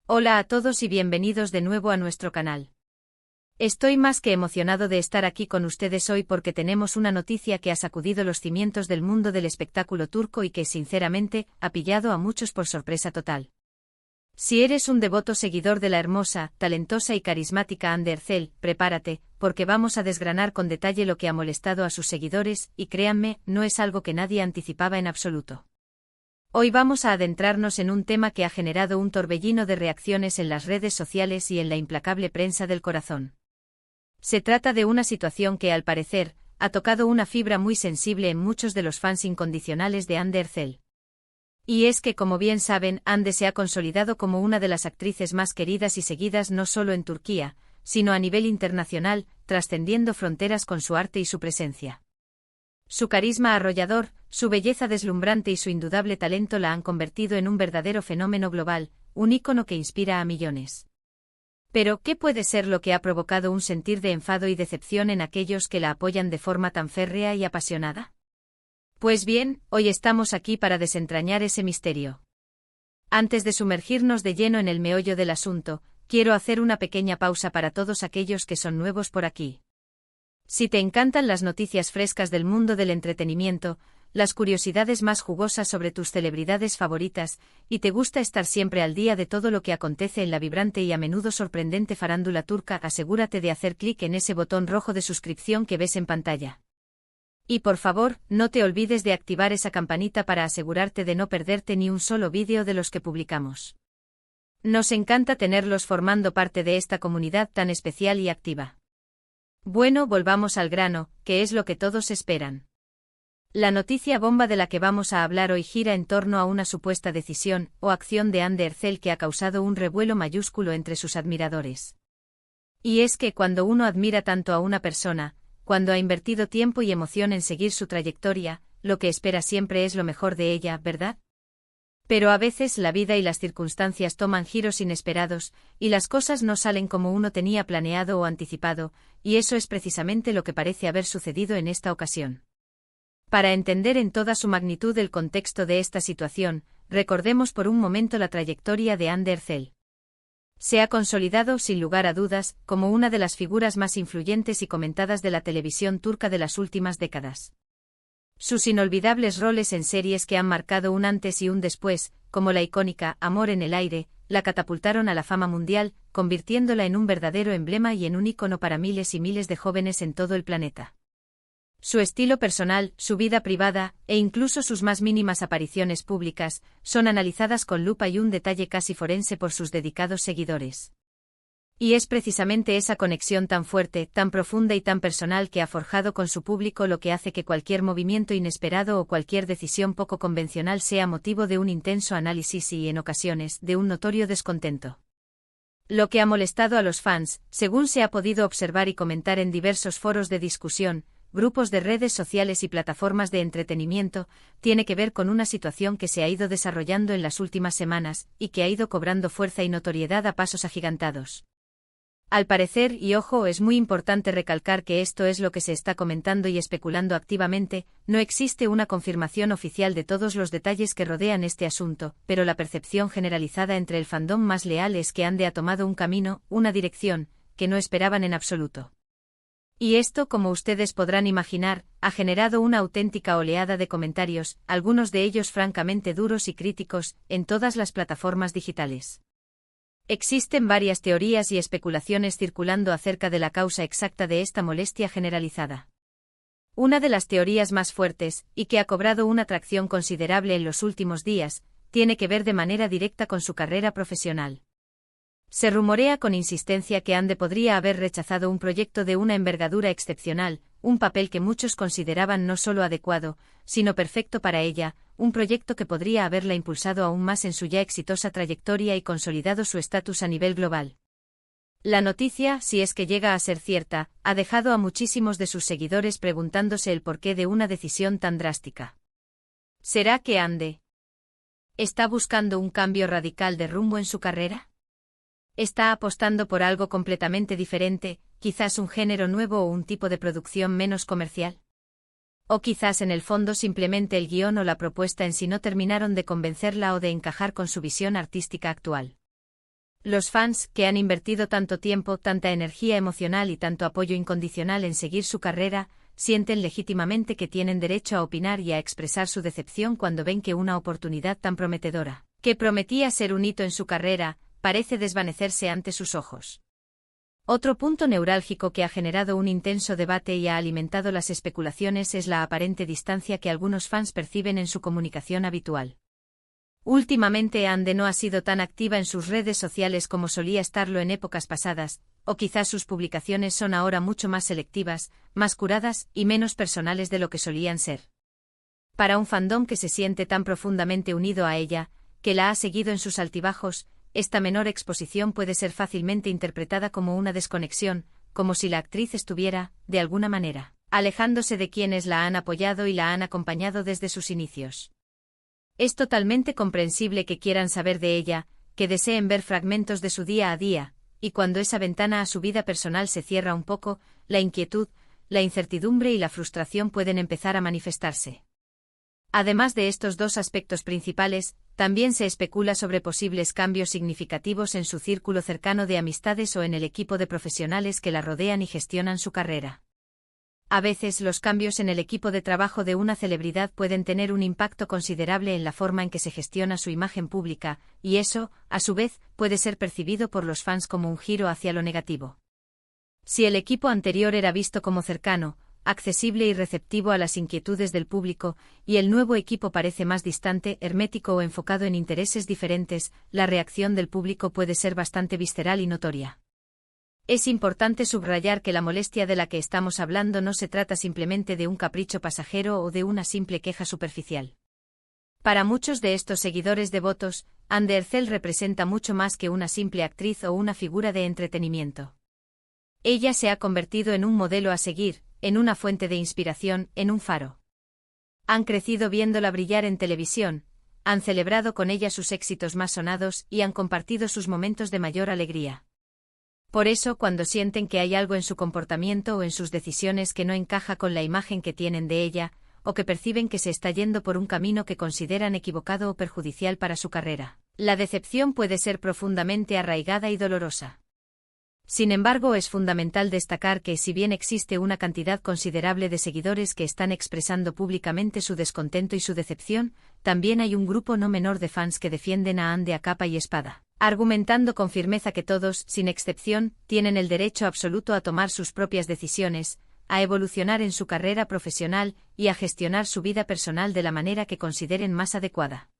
Hola a todos y bienvenidos de nuevo a nuestro canal. Estoy más que emocionado de estar aquí con ustedes hoy porque tenemos una noticia que ha sacudido los cimientos del mundo del espectáculo turco y que, sinceramente, ha pillado a muchos por sorpresa total. Si eres un devoto seguidor de la hermosa, talentosa y carismática Hande Erçel, prepárate, porque vamos a desgranar con detalle lo que ha molestado a sus seguidores, y créanme, no es algo que nadie anticipaba en absoluto. Hoy vamos a adentrarnos en un tema que ha generado un torbellino de reacciones en las redes sociales y en la implacable prensa del corazón. Se trata de una situación que, al parecer, ha tocado una fibra muy sensible en muchos de los fans incondicionales de Hande Erçel. Y es que, como bien saben, Hande se ha consolidado como una de las actrices más queridas y seguidas no solo en Turquía, sino a nivel internacional, trascendiendo fronteras con su arte y su presencia. Su carisma arrollador, su belleza deslumbrante y su indudable talento la han convertido en un verdadero fenómeno global, un ícono que inspira a millones. Pero, ¿qué puede ser lo que ha provocado un sentir de enfado y decepción en aquellos que la apoyan de forma tan férrea y apasionada? Pues bien, hoy estamos aquí para desentrañar ese misterio. Antes de sumergirnos de lleno en el meollo del asunto, quiero hacer una pequeña pausa para todos aquellos que son nuevos por aquí. Si te encantan las noticias frescas del mundo del entretenimiento, las curiosidades más jugosas sobre tus celebridades favoritas, y te gusta estar siempre al día de todo lo que acontece en la vibrante y a menudo sorprendente farándula turca, asegúrate de hacer clic en ese botón rojo de suscripción que ves en pantalla. Y por favor, no te olvides de activar esa campanita para asegurarte de no perderte ni un solo vídeo de los que publicamos. Nos encanta tenerlos formando parte de esta comunidad tan especial y activa. Bueno, volvamos al grano, que es lo que todos esperan. La noticia bomba de la que vamos a hablar hoy gira en torno a una supuesta decisión o acción de Hande Erçel que ha causado un revuelo mayúsculo entre sus admiradores. Y es que cuando uno admira tanto a una persona, cuando ha invertido tiempo y emoción en seguir su trayectoria, lo que espera siempre es lo mejor de ella, ¿verdad? Pero a veces la vida y las circunstancias toman giros inesperados, y las cosas no salen como uno tenía planeado o anticipado, y eso es precisamente lo que parece haber sucedido en esta ocasión. Para entender en toda su magnitud el contexto de esta situación, recordemos por un momento la trayectoria de Hande Erçel. Se ha consolidado, sin lugar a dudas, como una de las figuras más influyentes y comentadas de la televisión turca de las últimas décadas. Sus inolvidables roles en series que han marcado un antes y un después, como la icónica Amor en el aire, la catapultaron a la fama mundial, convirtiéndola en un verdadero emblema y en un ícono para miles y miles de jóvenes en todo el planeta. Su estilo personal, su vida privada, e incluso sus más mínimas apariciones públicas, son analizadas con lupa y un detalle casi forense por sus dedicados seguidores. Y es precisamente esa conexión tan fuerte, tan profunda y tan personal que ha forjado con su público lo que hace que cualquier movimiento inesperado o cualquier decisión poco convencional sea motivo de un intenso análisis y, en ocasiones, de un notorio descontento. Lo que ha molestado a los fans, según se ha podido observar y comentar en diversos foros de discusión, grupos de redes sociales y plataformas de entretenimiento, tiene que ver con una situación que se ha ido desarrollando en las últimas semanas, y que ha ido cobrando fuerza y notoriedad a pasos agigantados. Al parecer, y ojo, es muy importante recalcar que esto es lo que se está comentando y especulando activamente, no existe una confirmación oficial de todos los detalles que rodean este asunto, pero la percepción generalizada entre el fandom más leal es que Hande ha tomado un camino, una dirección, que no esperaban en absoluto. Y esto, como ustedes podrán imaginar, ha generado una auténtica oleada de comentarios, algunos de ellos francamente duros y críticos, en todas las plataformas digitales. Existen varias teorías y especulaciones circulando acerca de la causa exacta de esta molestia generalizada. Una de las teorías más fuertes, y que ha cobrado una atracción considerable en los últimos días, tiene que ver de manera directa con su carrera profesional. Se rumorea con insistencia que Hande podría haber rechazado un proyecto de una envergadura excepcional, un papel que muchos consideraban no solo adecuado, sino perfecto para ella, un proyecto que podría haberla impulsado aún más en su ya exitosa trayectoria y consolidado su estatus a nivel global. La noticia, si es que llega a ser cierta, ha dejado a muchísimos de sus seguidores preguntándose el porqué de una decisión tan drástica. ¿Será que Hande está buscando un cambio radical de rumbo en su carrera? ¿Está apostando por algo completamente diferente, quizás un género nuevo o un tipo de producción menos comercial? O quizás en el fondo simplemente el guión o la propuesta en sí no terminaron de convencerla o de encajar con su visión artística actual. Los fans, que han invertido tanto tiempo, tanta energía emocional y tanto apoyo incondicional en seguir su carrera, sienten legítimamente que tienen derecho a opinar y a expresar su decepción cuando ven que una oportunidad tan prometedora, que prometía ser un hito en su carrera, parece desvanecerse ante sus ojos. Otro punto neurálgico que ha generado un intenso debate y ha alimentado las especulaciones es la aparente distancia que algunos fans perciben en su comunicación habitual. Últimamente Ande no ha sido tan activa en sus redes sociales como solía estarlo en épocas pasadas, o quizás sus publicaciones son ahora mucho más selectivas, más curadas y menos personales de lo que solían ser. Para un fandom que se siente tan profundamente unido a ella, que la ha seguido en sus altibajos, esta menor exposición puede ser fácilmente interpretada como una desconexión, como si la actriz estuviera, de alguna manera, alejándose de quienes la han apoyado y la han acompañado desde sus inicios. Es totalmente comprensible que quieran saber de ella, que deseen ver fragmentos de su día a día, y cuando esa ventana a su vida personal se cierra un poco, la inquietud, la incertidumbre y la frustración pueden empezar a manifestarse. Además de estos dos aspectos principales, también se especula sobre posibles cambios significativos en su círculo cercano de amistades o en el equipo de profesionales que la rodean y gestionan su carrera. A veces los cambios en el equipo de trabajo de una celebridad pueden tener un impacto considerable en la forma en que se gestiona su imagen pública, y eso, a su vez, puede ser percibido por los fans como un giro hacia lo negativo. Si el equipo anterior era visto como cercano, accesible y receptivo a las inquietudes del público, y el nuevo equipo parece más distante, hermético o enfocado en intereses diferentes, la reacción del público puede ser bastante visceral y notoria. Es importante subrayar que la molestia de la que estamos hablando no se trata simplemente de un capricho pasajero o de una simple queja superficial. Para muchos de estos seguidores devotos, Ande Ercel representa mucho más que una simple actriz o una figura de entretenimiento. Ella se ha convertido en un modelo a seguir, en una fuente de inspiración, en un faro. Han crecido viéndola brillar en televisión, han celebrado con ella sus éxitos más sonados y han compartido sus momentos de mayor alegría. Por eso, cuando sienten que hay algo en su comportamiento o en sus decisiones que no encaja con la imagen que tienen de ella, o que perciben que se está yendo por un camino que consideran equivocado o perjudicial para su carrera, la decepción puede ser profundamente arraigada y dolorosa. Sin embargo, es fundamental destacar que si bien existe una cantidad considerable de seguidores que están expresando públicamente su descontento y su decepción, también hay un grupo no menor de fans que defienden a Ande a capa y espada, argumentando con firmeza que todos, sin excepción, tienen el derecho absoluto a tomar sus propias decisiones, a evolucionar en su carrera profesional y a gestionar su vida personal de la manera que consideren más adecuada.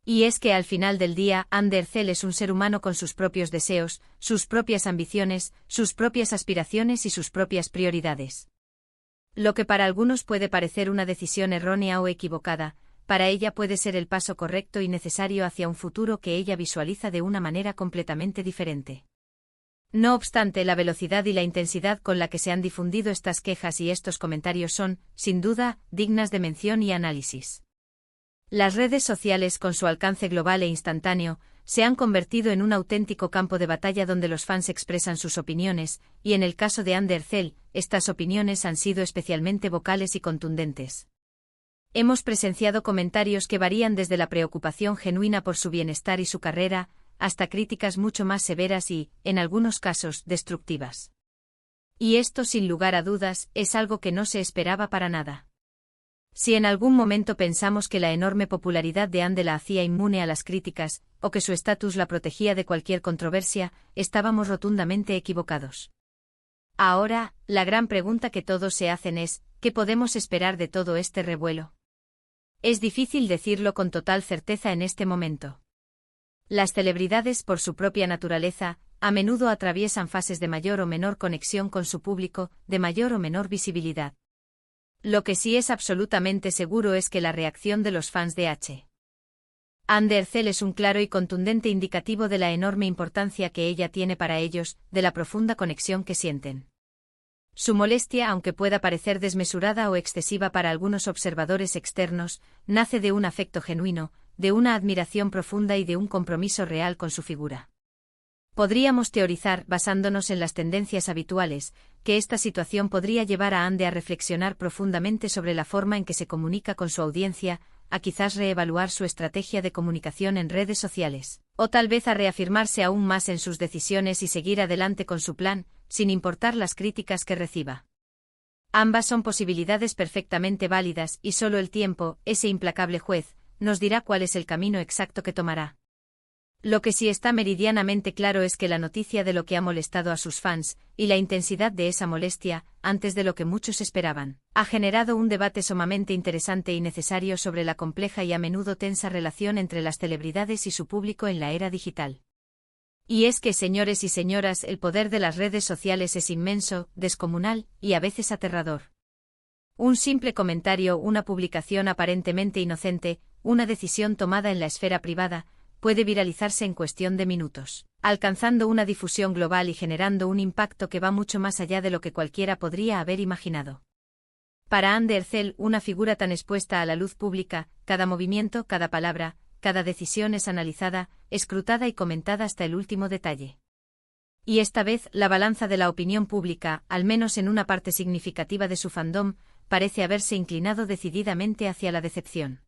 Y es que al final del día, Ande Ercel es un ser humano con sus propios deseos, sus propias ambiciones, sus propias aspiraciones y sus propias prioridades. Lo que para algunos puede parecer una decisión errónea o equivocada, para ella puede ser el paso correcto y necesario hacia un futuro que ella visualiza de una manera completamente diferente. No obstante, la velocidad y la intensidad con la que se han difundido estas quejas y estos comentarios son, sin duda, dignas de mención y análisis. Las redes sociales, con su alcance global e instantáneo, se han convertido en un auténtico campo de batalla donde los fans expresan sus opiniones, y en el caso de Ande Ercel, estas opiniones han sido especialmente vocales y contundentes. Hemos presenciado comentarios que varían desde la preocupación genuina por su bienestar y su carrera, hasta críticas mucho más severas y, en algunos casos, destructivas. Y esto, sin lugar a dudas, es algo que no se esperaba para nada. Si en algún momento pensamos que la enorme popularidad de Ande la hacía inmune a las críticas, o que su estatus la protegía de cualquier controversia, estábamos rotundamente equivocados. Ahora, la gran pregunta que todos se hacen es, ¿qué podemos esperar de todo este revuelo? Es difícil decirlo con total certeza en este momento. Las celebridades, por su propia naturaleza, a menudo atraviesan fases de mayor o menor conexión con su público, de mayor o menor visibilidad. Lo que sí es absolutamente seguro es que la reacción de los fans de Ande Ercel es un claro y contundente indicativo de la enorme importancia que ella tiene para ellos, de la profunda conexión que sienten. Su molestia, aunque pueda parecer desmesurada o excesiva para algunos observadores externos, nace de un afecto genuino, de una admiración profunda y de un compromiso real con su figura. Podríamos teorizar, basándonos en las tendencias habituales, que esta situación podría llevar a Ande a reflexionar profundamente sobre la forma en que se comunica con su audiencia, a quizás reevaluar su estrategia de comunicación en redes sociales, O tal vez a reafirmarse aún más en sus decisiones y seguir adelante con su plan, sin importar las críticas que reciba. Ambas son posibilidades perfectamente válidas y solo el tiempo, ese implacable juez, nos dirá cuál es el camino exacto que tomará. Lo que sí está meridianamente claro es que la noticia de lo que ha molestado a sus fans, y la intensidad de esa molestia, antes de lo que muchos esperaban, ha generado un debate sumamente interesante y necesario sobre la compleja y a menudo tensa relación entre las celebridades y su público en la era digital. Y es que, señores y señoras, el poder de las redes sociales es inmenso, descomunal, y a veces aterrador. Un simple comentario, una publicación aparentemente inocente, una decisión tomada en la esfera privada, puede viralizarse en cuestión de minutos, alcanzando una difusión global y generando un impacto que va mucho más allá de lo que cualquiera podría haber imaginado. Para Andy Ercel, una figura tan expuesta a la luz pública, cada movimiento, cada palabra, cada decisión es analizada, escrutada y comentada hasta el último detalle. Y esta vez, la balanza de la opinión pública, al menos en una parte significativa de su fandom, parece haberse inclinado decididamente hacia la decepción.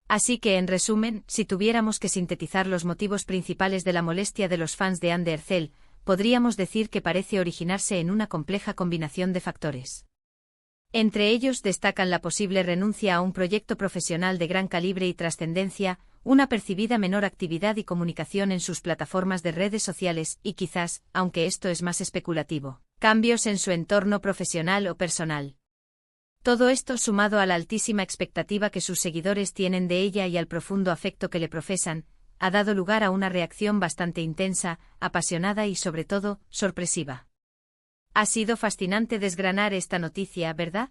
Así que, en resumen, si tuviéramos que sintetizar los motivos principales de la molestia de los fans de Andy Ercel, podríamos decir que parece originarse en una compleja combinación de factores. Entre ellos destacan la posible renuncia a un proyecto profesional de gran calibre y trascendencia, una percibida menor actividad y comunicación en sus plataformas de redes sociales y quizás, aunque esto es más especulativo, cambios en su entorno profesional o personal. Todo esto sumado a la altísima expectativa que sus seguidores tienen de ella y al profundo afecto que le profesan, ha dado lugar a una reacción bastante intensa, apasionada y sobre todo, sorpresiva. Ha sido fascinante desgranar esta noticia, ¿verdad?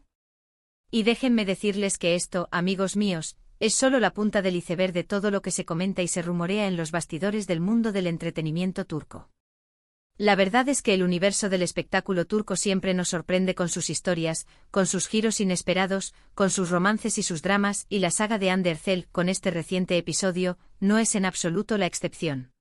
Y déjenme decirles que esto, amigos míos, es solo la punta del iceberg de todo lo que se comenta y se rumorea en los bastidores del mundo del entretenimiento turco. La verdad es que el universo del espectáculo turco siempre nos sorprende con sus historias, con sus giros inesperados, con sus romances y sus dramas, y la saga de Andy Ercel, con este reciente episodio, no es en absoluto la excepción.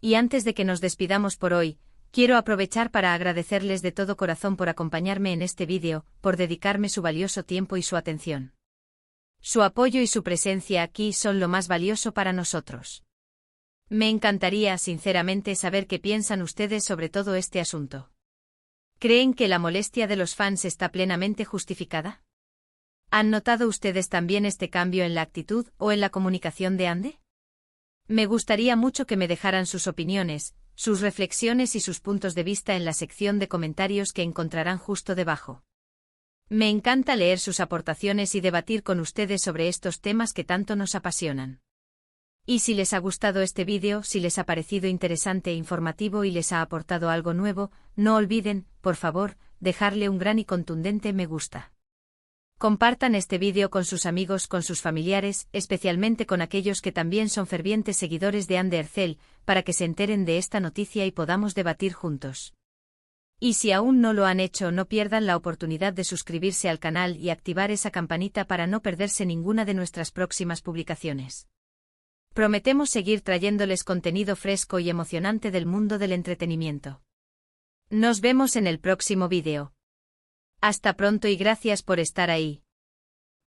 Y antes de que nos despidamos por hoy, quiero aprovechar para agradecerles de todo corazón por acompañarme en este vídeo, por dedicarme su valioso tiempo y su atención. Su apoyo y su presencia aquí son lo más valioso para nosotros. Me encantaría, sinceramente, saber qué piensan ustedes sobre todo este asunto. ¿Creen que la molestia de los fans está plenamente justificada? ¿Han notado ustedes también este cambio en la actitud o en la comunicación de Andy? Me gustaría mucho que me dejaran sus opiniones, sus reflexiones y sus puntos de vista en la sección de comentarios que encontrarán justo debajo. Me encanta leer sus aportaciones y debatir con ustedes sobre estos temas que tanto nos apasionan. Y si les ha gustado este vídeo, si les ha parecido interesante e informativo y les ha aportado algo nuevo, no olviden, por favor, dejarle un gran y contundente me gusta. Compartan este vídeo con sus amigos, con sus familiares, especialmente con aquellos que también son fervientes seguidores de Andy Ercel, para que se enteren de esta noticia y podamos debatir juntos. Y si aún no lo han hecho, no pierdan la oportunidad de suscribirse al canal y activar esa campanita para no perderse ninguna de nuestras próximas publicaciones. Prometemos seguir trayéndoles contenido fresco y emocionante del mundo del entretenimiento. Nos vemos en el próximo vídeo. Hasta pronto y gracias por estar ahí.